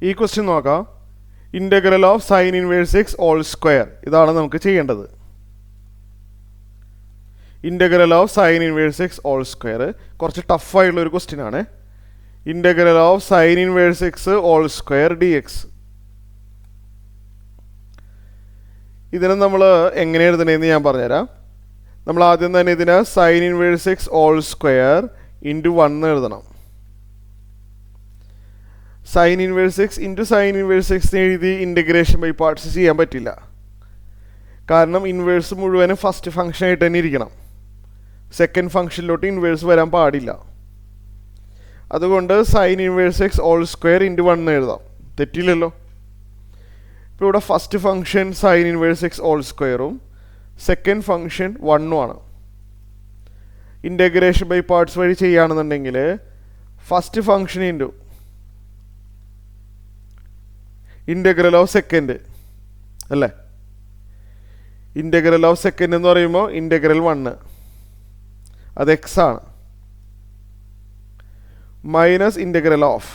ഈ ക്വസ്റ്റ്യൻ നോക്കാം. Integral of sine inverse x whole square, ഇതാണ് നമുക്ക് ചെയ്യേണ്ടത്. Integral of sine inverse x whole square കുറച്ച് ടഫായിട്ടുള്ള ഒരു ക്വസ്റ്റ്യൻ ആണ്. Integral of sine inverse x whole square D X. ഇതിനെ നമ്മൾ എങ്ങനെ എഴുതണമെന്ന് ഞാൻ പറഞ്ഞുതരാം. നമ്മൾ ആദ്യം തന്നെ ഇതിനെ sign inverse x whole square into 1 എഴുതണം. Sign inverse x into sine inverse X എഴുതി ഇൻ്റഗ്രേഷൻ ബൈ പാർട്സ് ചെയ്യാൻ പറ്റില്ല. കാരണം ഇൻവേഴ്സ് മുഴുവനും ഫസ്റ്റ് ഫംഗ്ഷൻ ആയിട്ട് തന്നെ ഇരിക്കണം. സെക്കൻഡ് ഫംഗ്ഷനിലോട്ട് ഇൻവേഴ്സ് വരാൻ പാടില്ല. അതുകൊണ്ട് sine inverse x whole square into 1 എഴുതാം. തെറ്റില്ലല്ലോ. ഇപ്പോൾ ഇവിടെ first function sine inverse x whole സ്ക്വയറും സെക്കൻഡ് ഫംഗ്ഷൻ 1 ആണ്. ഇൻ്റഗ്രേഷൻ ബൈ പാർട്സ് വഴി ചെയ്യുകയാണെന്നുണ്ടെങ്കിൽ first function into integral of second അല്ലേ. ഇൻ്റഗ്രൽ ഓഫ് സെക്കൻഡ് എന്ന് പറയുമ്പോൾ ഇൻ്റഗ്രൽ 1 അത് എക്സ് ആണ്, മൈനസ് ഇൻ്റഗ്രൽ ഓഫ്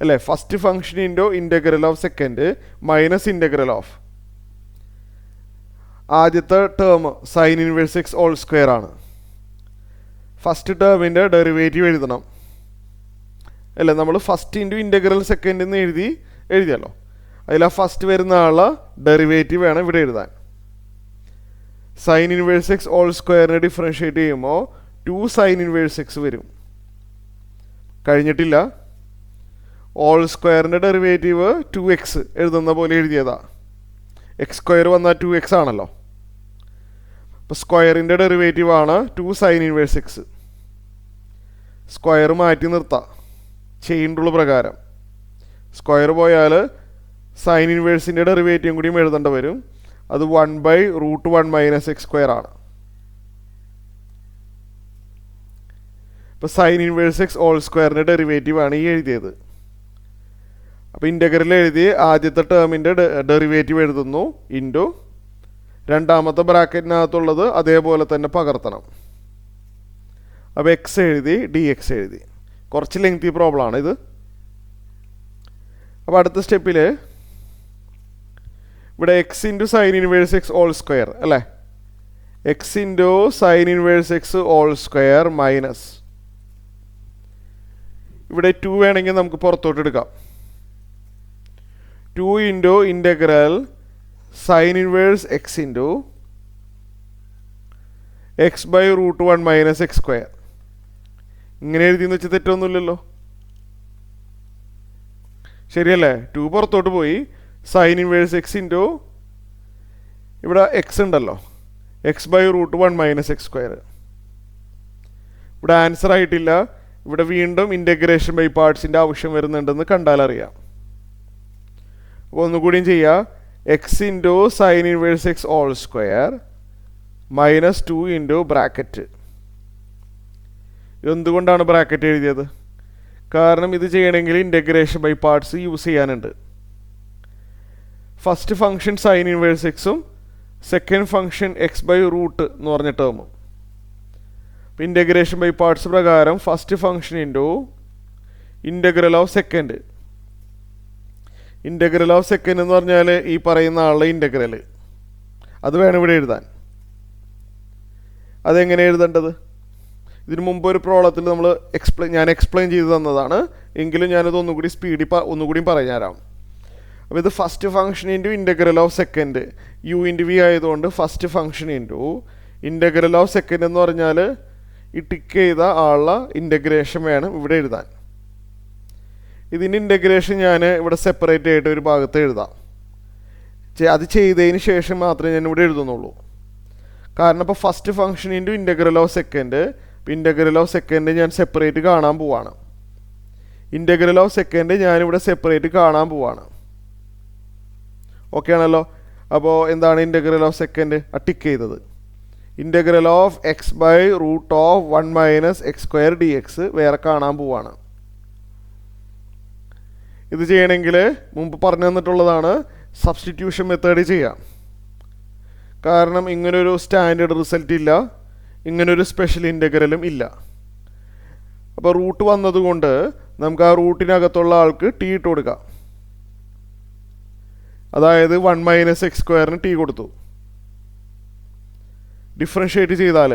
അല്ലേ. First function into integral of second minus integral of ആദ്യത്തെ term sine inverse x whole square ആണ്. ഫസ്റ്റ് ടേമിൻ്റെ ഡെറിവേറ്റീവ് എഴുതണം അല്ലേ. നമ്മൾ ഫസ്റ്റ് ഇൻറ്റു ഇൻ്റഗ്രൽ സെക്കൻഡ് എന്ന് എഴുതിയല്ലോ. അതിൽ ആ ഫസ്റ്റ് വരുന്ന ആളുടെ ഡെറിവേറ്റീവ് വേണം ഇവിടെ എഴുതാൻ. സൈൻ ഇൻവേഴ്സ് എക്സ് ഓൾ സ്ക്വയറിനെ ഡിഫറൻഷ്യേറ്റ് ചെയ്യുമ്പോൾ 2 സൈൻ ഇൻവേഴ്സ് എക്സ് വരും. കഴിഞ്ഞിട്ടില്ല. ഓൾ സ്ക്വയറിൻ്റെ ഡെറിവേറ്റീവ് 2x എഴുതുന്ന പോലെ എഴുതിയതാ. എക്സ് സ്ക്വയർ വന്നാൽ 2x ആണല്ലോ. അപ്പോൾ സ്ക്വയറിൻ്റെ ഡെറിവേറ്റീവ് ആണ് 2 സൈൻ ഇൻവേഴ്സ് എക്സ്. സ്ക്വയർ മാറ്റി നിർത്താം ചെയിൻ റൂൾ പ്രകാരം. സ്ക്വയർ പോയാൽ സൈൻ ഇൻവേഴ്സിൻ്റെ ഡെറിവേറ്റീവും കൂടിയും എഴുതേണ്ടി വരും. അത് 1/√1 മൈനസ് എക്സ് സ്ക്വയർ ആണ്. ഇപ്പോൾ സൈൻ ഇൻവേഴ്സ് എക്സ് ഓൾ സ്ക്വയറിൻ്റെ ഡെറിവേറ്റീവ് ആണ് ഈ എഴുതിയത്. അപ്പോൾ ഇൻ്റഗ്രൽ എഴുതി ആദ്യത്തെ ടേമിൻ്റെ ഡെറിവേറ്റീവ് എഴുതുന്നു ഇൻറ്റു രണ്ടാമത്തെ ബ്രാക്കറ്റിനകത്തുള്ളത് അതേപോലെ തന്നെ പകർത്തണം. അപ്പോൾ എക്സ് എഴുതി ഡി എക്സ് എഴുതി. കുറച്ച് ലെങ്തി പ്രോബ്ലമാണ് ഇത്. അപ്പോൾ അടുത്ത സ്റ്റെപ്പിൽ ഇവിടെ x into sine inverse x whole square അല്ലേ. X into sine inverse x whole square minus ഇവിടെ 2 വേണമെങ്കിൽ നമുക്ക് പുറത്തോട്ട് എടുക്കാം. 2 into integral sine inverse x into x/√1 minus x square. ഇങ്ങനെ എഴുതിയെന്ന് വെച്ചാൽ തെറ്റൊന്നുമില്ലല്ലോ, ശരിയല്ലേ. 2 പുറത്തോട്ട് പോയി. സൈൻ ഇൻവേഴ്സ് എക്സ് ഇൻറ്റു ഇവിടെ എക്സ് ഉണ്ടല്ലോ, x/√1 മൈനസ് എക്സ് സ്ക്വയർ. ഇവിടെ ആൻസർ ആയിട്ടില്ല. ഇവിടെ വീണ്ടും ഇൻ്റഗ്രേഷൻ ബൈ പാർട്സിൻ്റെ ആവശ്യം വരുന്നുണ്ടെന്ന് കണ്ടാലറിയാം. അപ്പോൾ ഒന്നുകൂടിയും ചെയ്യുക. X into sine inverse x whole square minus 2 into bracket. എന്തുകൊണ്ടാണ് ബ്രാക്കറ്റ് എഴുതിയത്? കാരണം ഇത് ചെയ്യണമെങ്കിൽ ഇൻ്റഗ്രേഷൻ ബൈ പാർട്സ് യൂസ് ചെയ്യാനുണ്ട്. ഫസ്റ്റ് ഫംഗ്ഷൻ സൈൻ ഇൻവേഴ്സ് എക്സും സെക്കൻഡ് ഫംഗ്ഷൻ x/√, എന്ന് പറഞ്ഞ ടേമും. അപ്പോൾ ഇൻ്റഗ്രേഷൻ ബൈ പാർട്സ് പ്രകാരം first function into integral of second. Integral of second എന്ന് പറഞ്ഞാൽ ഈ പറയുന്ന ആളുടെ ഇൻ്റഗ്രൽ, അത് വേണം ഇവിടെ എഴുതാൻ. അതെങ്ങനെ എഴുതേണ്ടത്? ഇതിനു മുമ്പ് ഒരു പ്രോബ്ലത്തിൽ ഞാൻ എക്സ്പ്ലെയിൻ ചെയ്ത് തന്നതാണ്, എങ്കിലും ഞാനത് ഒന്നുകൂടി പറഞ്ഞുതരാം. അപ്പോൾ ഇത് first function into integral of second u into v ആയതുകൊണ്ട് first function into integral of second എന്ന് പറഞ്ഞാൽ ഈ ടിക്ക് ചെയ്ത ആളുടെ ഇൻ്റഗ്രേഷൻ വേണം ഇവിടെ എഴുതാൻ. ഇതിൻ്റെ ഇൻ്റഗ്രേഷൻ ഞാൻ ഇവിടെ സെപ്പറേറ്റ് ആയിട്ട് ഒരു ഭാഗത്ത് എഴുതാം. അത് ചെയ്തതിന് ശേഷം മാത്രമേ ഞാൻ ഇവിടെ എഴുതുന്നുള്ളൂ. കാരണം ഇപ്പോൾ first function into integral of second, integral of second ഞാൻ സെപ്പറേറ്റ് കാണാൻ പോവാണ്. ഇൻ്റഗ്രൽ ഓഫ് സെക്കൻഡ് ഞാനിവിടെ സെപ്പറേറ്റ് കാണാൻ പോവാണ്. ഓക്കെ ആണല്ലോ. അപ്പോൾ എന്താണ് ഇൻ്റഗ്രൽ ഓഫ് സെക്കൻഡ്? ടിക്ക് ചെയ്തത്. Integral of x/√1 minus x square D X വേറെ കാണാൻ പോവാണ്. ഇത് ചെയ്യണമെങ്കിൽ മുമ്പ് പറഞ്ഞു തന്നിട്ടുള്ളതാണ്, സബ്സ്റ്റിറ്റ്യൂഷൻ മെത്തേഡ് ചെയ്യാം. കാരണം ഇങ്ങനൊരു സ്റ്റാൻഡേർഡ് റിസൾട്ട് ഇല്ല, ഇങ്ങനൊരു സ്പെഷ്യൽ ഇൻ്റഗ്രലും ഇല്ല. അപ്പോൾ റൂട്ട് വന്നതുകൊണ്ട് നമുക്ക് ആ റൂട്ടിനകത്തുള്ള ആൾക്ക് ടി ഇട്ട് കൊടുക്കാം. അതായത് 1 മൈനസ് എക്സ് സ്ക്വയറിന് ടി കൊടുത്തു. ഡിഫറൻഷ്യേറ്റ് ചെയ്താൽ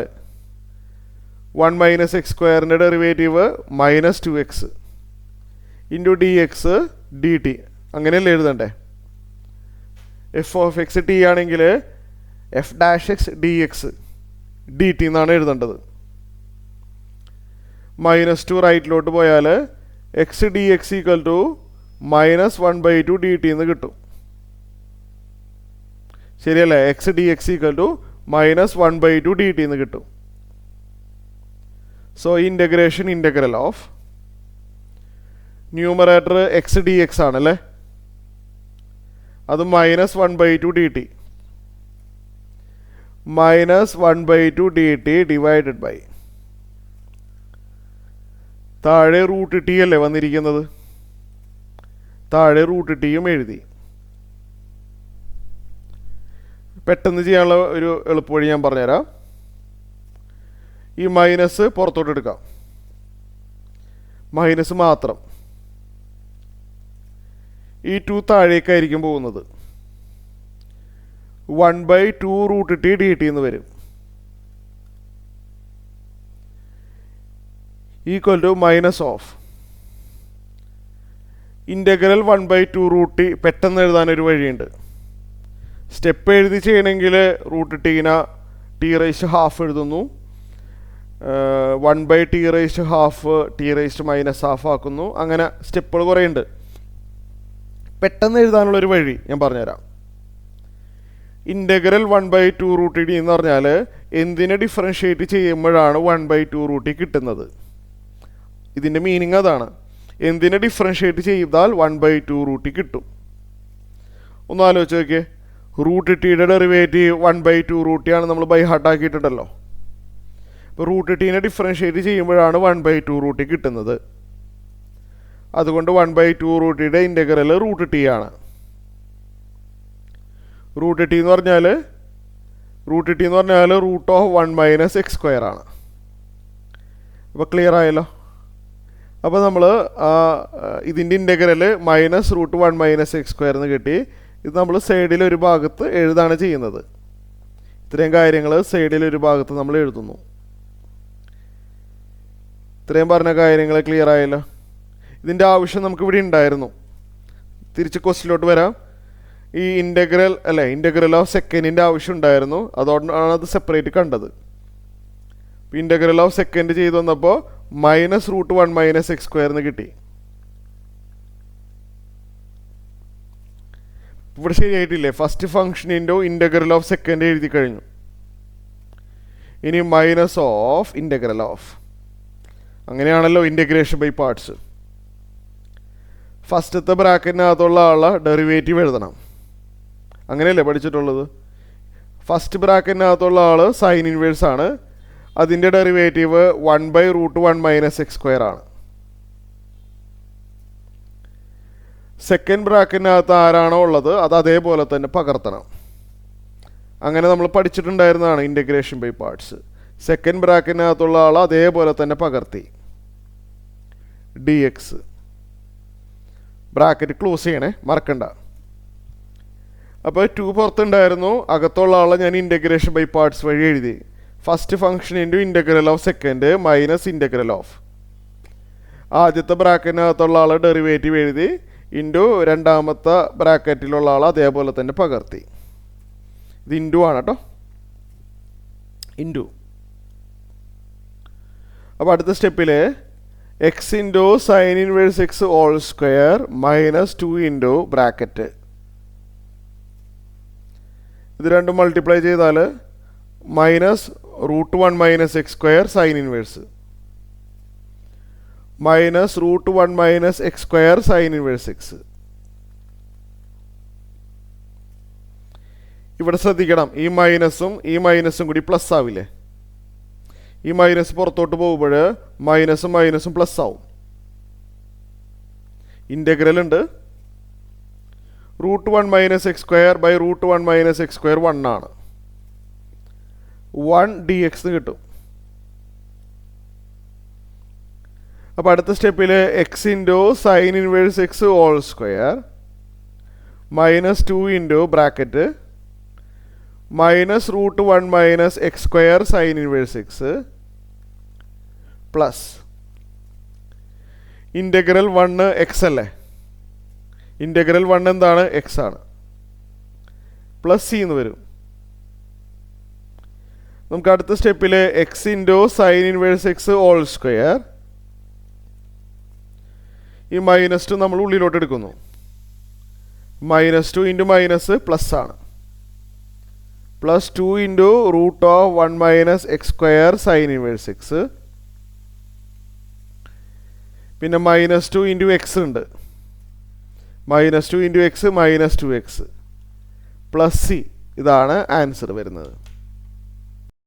1 മൈനസ് എക്സ് സ്ക്വയറിൻ്റെ derivative minus 2x into d x d t. അങ്ങനെയല്ലേ എഴുതണ്ടേ? എഫ് ഓഫ് എക്സ് ടി ആണെങ്കിൽ f dash x d x d t എന്നാണ് എഴുതേണ്ടത്. -2 റൈറ്റിലോട്ട് പോയാൽ x d x equal to -1/2 d t എന്ന് കിട്ടും. ശരിയല്ലേ? X d x equal to -1/2 d t എന്ന് കിട്ടും. So integration integral of numerator x d X ആണല്ലേ, അത് -1/2 d t -1/2 d t divided by താഴെ റൂട്ട് ടി അല്ലേ വന്നിരിക്കുന്നത്, താഴെ റൂട്ട് ടിയും എഴുതി. പെട്ടെന്ന് ചെയ്യാനുള്ള ഒരു എളുപ്പവഴി ഞാൻ പറഞ്ഞുതരാം. ഈ മൈനസ് പുറത്തോട്ട് എടുക്കാം, മൈനസ് മാത്രം. ഈ 2 താഴേക്കായിരിക്കും പോകുന്നത്. 1/2 റൂട്ട് ടി ഡി ടി എന്ന് വരും. Equal to minus of integral 1/2 root t. പെട്ടെന്ന് എഴുതാനൊരു വഴിയുണ്ട്. സ്റ്റെപ്പ് എഴുതി ചെയ്യണമെങ്കിൽ റൂട്ട് ടീന ടി റേസ്റ്റ് ഹാഫ് എഴുതുന്നു, 1/t raised half t raised minus half ആക്കുന്നു. അങ്ങനെ സ്റ്റെപ്പുകൾ കുറേ ഉണ്ട്. പെട്ടെന്ന് എഴുതാനുള്ളൊരു വഴി ഞാൻ പറഞ്ഞുതരാം. ഇൻ്റഗ്രൽ 1/2 റൂട്ട് ടി എന്ന് പറഞ്ഞാൽ എന്തിനെ ഡിഫറൻഷ്യേറ്റ് ചെയ്യുമ്പോഴാണ് 1/2 റൂട്ട് ടി കിട്ടുന്നത്. ഇതിൻ്റെ മീനിങ് അതാണ്. എന്തിനെ ഡിഫറൻഷ്യേറ്റ് ചെയ്താൽ 1/2 റൂട്ട് ടി കിട്ടും. ഒന്ന് ആലോചിച്ച് നോക്കിയേ. റൂട്ട് ടിയുടെ ഡെറിവേറ്റീവ് 1/2 റൂട്ട് ടി ആണ് നമ്മൾ ബൈ ഹാർട്ട് ആക്കിയിട്ടുണ്ടല്ലോ. അപ്പോൾ റൂട്ട് ടീനെ ഡിഫറൻഷ്യേറ്റ് ചെയ്യുമ്പോഴാണ് 1/2 റൂട്ട് ടി കിട്ടുന്നത്. അതുകൊണ്ട് 1/2 റൂട്ട് ടിയുടെ ഇൻ്റഗ്രൽ റൂട്ട് ടി ആണ്. റൂട്ട് ടി എന്ന് പറഞ്ഞാൽ root of 1 minus x square ആണ്. അപ്പോൾ ക്ലിയർ ആയല്ലോ. അപ്പോൾ നമ്മൾ ഇതിൻ്റെ ഇൻ്റഗ്രൽ -√1 മൈനസ് എക്സ് സ്ക്വയർ എന്ന് കിട്ടി. ഇത് നമ്മൾ സൈഡിലൊരു ഭാഗത്ത് എഴുതാണ് ചെയ്യുന്നത്. ഇത്രയും കാര്യങ്ങൾ സൈഡിലൊരു ഭാഗത്ത് നമ്മൾ എഴുതുന്നു. ഇത്രയും പറഞ്ഞ കാര്യങ്ങൾ ക്ലിയർ ആയല്ലോ. ഇതിൻ്റെ ആവശ്യം നമുക്കിവിടെ ഉണ്ടായിരുന്നു. തിരിച്ച് ക്വസ്റ്റിലോട്ട് വരാം. ഈ ഇൻ്റഗ്രൽ ഓഫ് സെക്കൻഡിൻ്റെ ആവശ്യം ഉണ്ടായിരുന്നു. അതുകൊണ്ടാണ് അത് സെപ്പറേറ്റ് കണ്ടത്. ഇൻ്റഗ്രൽ ഓഫ് സെക്കൻഡ് ചെയ്തു വന്നപ്പോൾ -√1 മൈനസ് എക്സ് സ്ക്വയർ എന്ന് കിട്ടി. ഇവിടെ ശരിയായിട്ടില്ലേ? ഫസ്റ്റ് ഫംഗ്ഷനിൻ്റെ ഇൻ്റഗ്രൽ ഓഫ് സെക്കൻഡ് എഴുതി കഴിഞ്ഞു. ഇനി മൈനസ് ഓഫ് ഇൻ്റഗ്രൽ ഓഫ്. അങ്ങനെയാണല്ലോ ഇൻ്റഗ്രേഷൻ ബൈ പാർട്സ്. ഫസ്റ്റത്തെ ബ്രാക്കറ്റിനകത്തുള്ള ആളെ ഡെറിവേറ്റീവ് എഴുതണം. അങ്ങനെയല്ലേ പഠിച്ചിട്ടുള്ളത്? ഫസ്റ്റ് ബ്രാക്കറ്റിനകത്തുള്ള ആൾ സൈൻ ഇൻവേഴ്സ് ആണ്. അതിൻ്റെ ഡെറിവേറ്റീവ് 1/√1 മൈനസ് എക്സ് സ്ക്വയർ ആണ്. സെക്കൻഡ് ബ്രാക്കറ്റിനകത്ത് ആരാണോ ഉള്ളത് അത് അതേപോലെ തന്നെ പകർത്തണം. അങ്ങനെ നമ്മൾ പഠിച്ചിട്ടുണ്ടായിരുന്നതാണ് ഇൻ്റഗ്രേഷൻ ബൈ പാർട്സ്. സെക്കൻഡ് ബ്രാക്കറ്റിനകത്തുള്ള ആൾ അതേപോലെ തന്നെ പകർത്തി. ഡി എക്സ് ബ്രാക്കറ്റ് ക്ലോസ് ചെയ്യണേ, മറക്കണ്ട. അപ്പോൾ 2 പുറത്തുണ്ടായിരുന്നു. അകത്തുള്ള ആളെ ഞാൻ ഇൻ്റഗ്രേഷൻ ബൈ പാർട്സ് വഴി എഴുതി. First function into integral of second minus integral of. ആദ്യത്തെ ബ്രാക്കറ്റിനകത്തുള്ള ആൾ ഡെറിവേറ്റീവ് എഴുതി ഇൻറ്റു രണ്ടാമത്തെ ബ്രാക്കറ്റിലുള്ള ആൾ അതേപോലെ തന്നെ പകർത്തി. ഇത് ഇൻറ്റു ആണ് കേട്ടോ, ഇൻറ്റു. അപ്പോൾ അടുത്ത സ്റ്റെപ്പിൽ x into sine inverse x whole square -2 into bracket. ഇത് രണ്ടും മൾട്ടിപ്ലൈ ചെയ്താൽ -√1 minus x square sine inverse -√1 minus x square sine inverse x. ഇവിടെ ശ്രദ്ധിക്കണം, ഈ മൈനസും കൂടി പ്ലസ് ആവില്ലേ? ഈ മൈനസ് പുറത്തോട്ട് പോകുമ്പോൾ മൈനസും പ്ലസ് ആവും. ഇൻ്റഗ്രൽ ഉണ്ട്. √1 minus x square by √1 minus x square 1 ആണ്. 1 dx കിട്ടും. അപ്പോൾ അടുത്ത സ്റ്റെപ്പിൽ x into sine inverse x whole square minus 2 into bracket minus root 1 minus x square sine inverse x plus integral 1 x അല്ലേ, integral 1 എന്താണ്, X ആണ്, plus C എന്ന് വരും. നമുക്ക് അടുത്ത സ്റ്റെപ്പിൽ x into sine inverse x whole square, ഈ -2 നമ്മൾ ഉള്ളിലോട്ട് എടുക്കുന്നു, -2 ഇൻറ്റു മൈനസ് പ്ലസ് ആണ്, plus 2 into root of 1 minus x square sine inverse x, പിന്നെ -2 ഇൻറ്റു എക്സ് ഉണ്ട്, -2 into x -2x plus c, ഇതാണ് ആൻസർ വരുന്നത്.